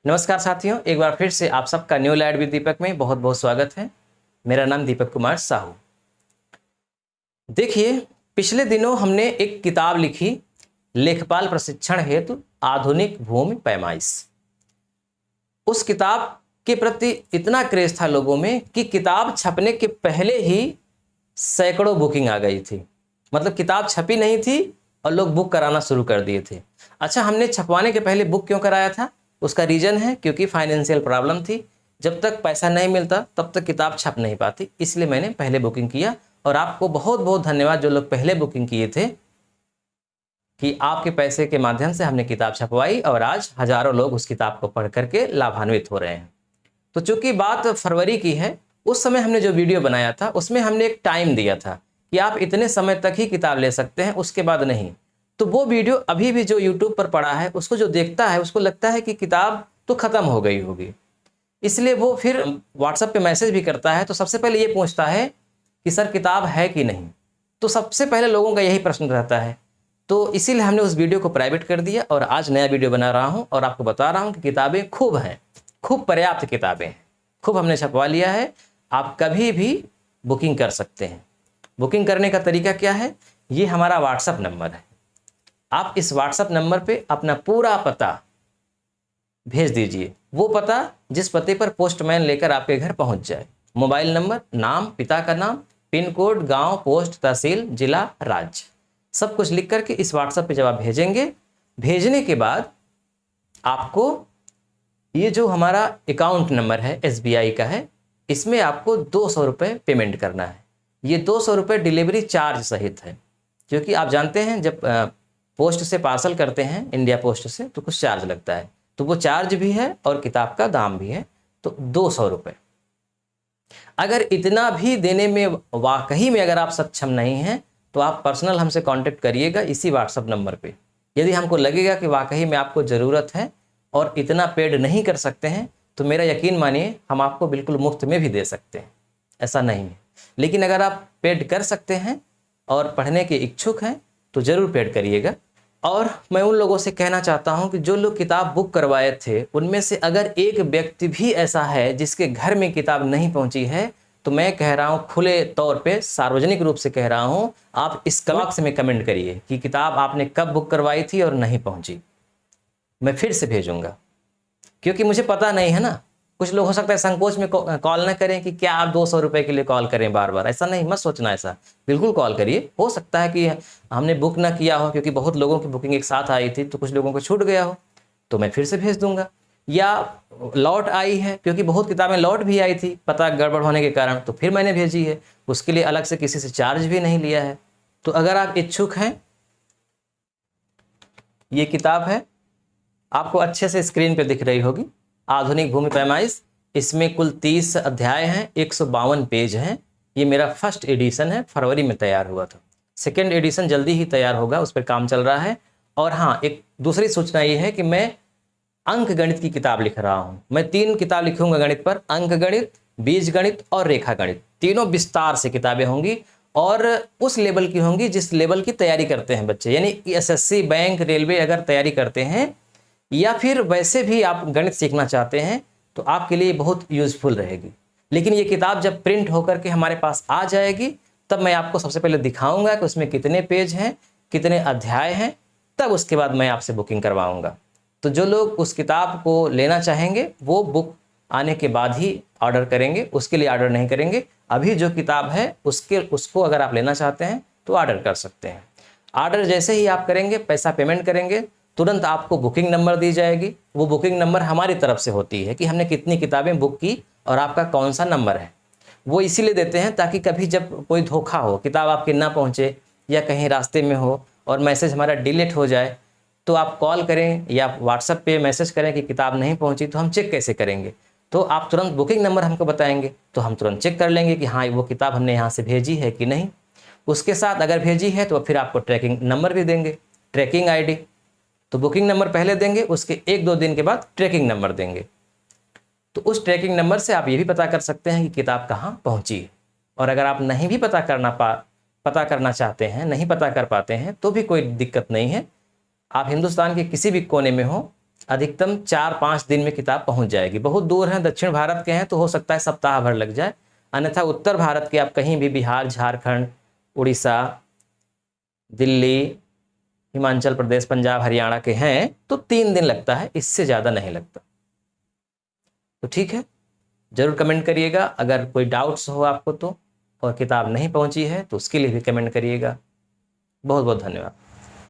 नमस्कार साथियों, एक बार फिर से आप सबका न्यू लाइट विद दीपक में बहुत बहुत स्वागत है। मेरा नाम दीपक कुमार साहू। देखिए, पिछले दिनों हमने एक किताब लिखी, लेखपाल प्रशिक्षण हेतु आधुनिक भूमि पैमाइश। उस किताब के प्रति इतना क्रेज था लोगों में कि किताब छपने के पहले ही सैकड़ों बुकिंग आ गई थी। मतलब किताब छपी नहीं थी और लोग बुक कराना शुरू कर दिए थे। अच्छा, हमने छपवाने के पहले बुक क्यों कराया था? उसका रीज़न है क्योंकि फाइनेंशियल प्रॉब्लम थी। जब तक पैसा नहीं मिलता तब तक किताब छप नहीं पाती, इसलिए मैंने पहले बुकिंग किया। और आपको बहुत बहुत धन्यवाद जो लोग पहले बुकिंग किए थे, कि आपके पैसे के माध्यम से हमने किताब छपवाई और आज हजारों लोग उस किताब को पढ़ करके लाभान्वित हो रहे हैं। तो चूंकि बात फरवरी की है, उस समय हमने जो वीडियो बनाया था उसमें हमने एक टाइम दिया था कि आप इतने समय तक ही किताब ले सकते हैं, उसके बाद नहीं। तो वो वीडियो अभी भी जो यूट्यूब पर पड़ा है, उसको जो देखता है उसको लगता है कि किताब तो ख़त्म हो गई होगी, इसलिए वो फिर व्हाट्सएप पे मैसेज भी करता है। तो सबसे पहले ये पूछता है कि सर किताब है कि नहीं। तो सबसे पहले लोगों का यही प्रश्न रहता है। तो इसीलिए हमने उस वीडियो को प्राइवेट कर दिया और आज नया वीडियो बना रहा हूँ और आपको बता रहा हूँ कि किताबें खूब हैं, खूब पर्याप्त किताबें हैं, खूब हमने छपवा लिया है। आप कभी भी बुकिंग कर सकते हैं। बुकिंग करने का तरीका क्या है? ये हमारा व्हाट्सएप नंबर है। आप इस व्हाट्सएप नंबर पे अपना पूरा पता भेज दीजिए, वो पता जिस पते पर पोस्टमैन लेकर आपके घर पहुंच जाए। मोबाइल नंबर, नाम, पिता का नाम, पिन कोड, गांव, पोस्ट, तहसील, जिला, राज्य, सब कुछ लिख करके इस व्हाट्सएप पे जब आप भेजेंगे, भेजने के बाद आपको ये जो हमारा अकाउंट नंबर है SBI का है, इसमें आपको 200 रुपये पेमेंट करना है। ये 200 रुपये डिलीवरी चार्ज सहित है, क्योंकि आप जानते हैं जब पोस्ट से पार्सल करते हैं, इंडिया पोस्ट से, तो कुछ चार्ज लगता है। तो वो चार्ज भी है और किताब का दाम भी है, तो 200 रुपये। अगर इतना भी देने में वाकई में अगर आप सक्षम नहीं हैं, तो आप पर्सनल हमसे कांटेक्ट करिएगा इसी व्हाट्सएप नंबर पे। यदि हमको लगेगा कि वाकई में आपको ज़रूरत है और इतना पेड नहीं कर सकते हैं, तो मेरा यकीन मानिए हम आपको बिल्कुल मुफ्त में भी दे सकते हैं, ऐसा नहीं है। लेकिन अगर आप पेड कर सकते हैं और पढ़ने के इच्छुक हैं तो ज़रूर पेड करिएगा। और मैं उन लोगों से कहना चाहता हूं कि जो लोग किताब बुक करवाए थे, उनमें से अगर एक व्यक्ति भी ऐसा है जिसके घर में किताब नहीं पहुंची है, तो मैं कह रहा हूं, खुले तौर पे सार्वजनिक रूप से कह रहा हूं, आप इस बॉक्स में कमेंट करिए कि किताब आपने कब बुक करवाई थी और नहीं पहुंची। मैं फिर से भेजूंगा, क्योंकि मुझे पता नहीं है ना। कुछ लोग हो सकता है संकोच में कॉल ना करें कि क्या आप 200 रुपये के लिए कॉल करें बार बार। ऐसा नहीं, मत सोचना ऐसा। बिल्कुल कॉल करिए। हो सकता है कि हमने बुक ना किया हो, क्योंकि बहुत लोगों की बुकिंग एक साथ आई थी, तो कुछ लोगों को छूट गया हो, तो मैं फिर से भेज दूंगा। या लॉट आई है, क्योंकि बहुत किताबें लॉट भी आई थी पता गड़बड़ होने के कारण, तो फिर मैंने भेजी है। उसके लिए अलग से किसी से चार्ज भी नहीं लिया है। तो अगर आप इच्छुक हैं, ये किताब है, आपको अच्छे से स्क्रीन पे दिख रही होगी, आधुनिक भूमि पैमाइश। इसमें कुल 30 अध्याय हैं, 152 पेज हैं। ये मेरा फर्स्ट एडिशन है, फरवरी में तैयार हुआ था। सेकेंड एडिशन जल्दी ही तैयार होगा, उस पर काम चल रहा है। और हाँ, एक दूसरी सूचना ये है कि मैं अंक गणित की किताब लिख रहा हूँ। मैं 3 किताब लिखूंगा गणित पर, अंक गणित, बीज गणित और रेखा गणित। तीनों विस्तार से किताबें होंगी और उस लेवल की होंगी जिस लेवल की तैयारी करते हैं बच्चे, यानी SSC, बैंक, रेलवे अगर तैयारी करते हैं, या फिर वैसे भी आप गणित सीखना चाहते हैं, तो आपके लिए बहुत यूज़फुल रहेगी। लेकिन ये किताब जब प्रिंट होकर के हमारे पास आ जाएगी, तब मैं आपको सबसे पहले दिखाऊंगा कि उसमें कितने पेज हैं, कितने अध्याय हैं, तब उसके बाद मैं आपसे बुकिंग करवाऊंगा। तो जो लोग उस किताब को लेना चाहेंगे, वो बुक आने के बाद ही ऑर्डर करेंगे, उसके लिए ऑर्डर नहीं करेंगे। अभी जो किताब है उसको अगर आप लेना चाहते हैं तो ऑर्डर कर सकते हैं। ऑर्डर जैसे ही आप करेंगे, पैसा पेमेंट करेंगे, तुरंत आपको बुकिंग नंबर दी जाएगी। वो बुकिंग नंबर हमारी तरफ से होती है कि हमने कितनी किताबें बुक की और आपका कौन सा नंबर है। वो इसीलिए देते हैं ताकि कभी जब कोई धोखा हो, किताब आपके ना पहुंचे या कहीं रास्ते में हो और मैसेज हमारा डिलीट हो जाए, तो आप कॉल करें या व्हाट्सएप पे मैसेज करें कि किताब नहीं पहुंची, तो हम चेक कैसे करेंगे? तो आप तुरंत बुकिंग नंबर हमको बताएंगे, तो हम तुरंत चेक कर लेंगे कि हाँ, वो किताब हमने यहाँ से भेजी है कि नहीं। उसके साथ अगर भेजी है तो फिर आपको ट्रैकिंग नंबर भी देंगे, ट्रैकिंग ID। तो बुकिंग नंबर पहले देंगे, उसके 1-2 दिन के बाद ट्रैकिंग नंबर देंगे। तो उस ट्रैकिंग नंबर से आप ये भी पता कर सकते हैं कि किताब कहाँ पहुँची है। और अगर आप नहीं भी पता करना चाहते हैं, नहीं पता कर पाते हैं, तो भी कोई दिक्कत नहीं है। आप हिंदुस्तान के किसी भी कोने में हो, अधिकतम 4-5 दिन में किताब पहुंच जाएगी। बहुत दूर हैं, दक्षिण भारत के हैं तो हो सकता है सप्ताह भर लग जाए, अन्यथा उत्तर भारत के आप कहीं भी बिहार, झारखंड, उड़ीसा, दिल्ली, हिमाचल प्रदेश, पंजाब, हरियाणा के हैं तो 3 दिन लगता है, इससे ज़्यादा नहीं लगता। तो ठीक है, ज़रूर कमेंट करिएगा अगर कोई डाउट्स हो आपको तो, और किताब नहीं पहुंची है तो उसके लिए भी कमेंट करिएगा। बहुत बहुत धन्यवाद।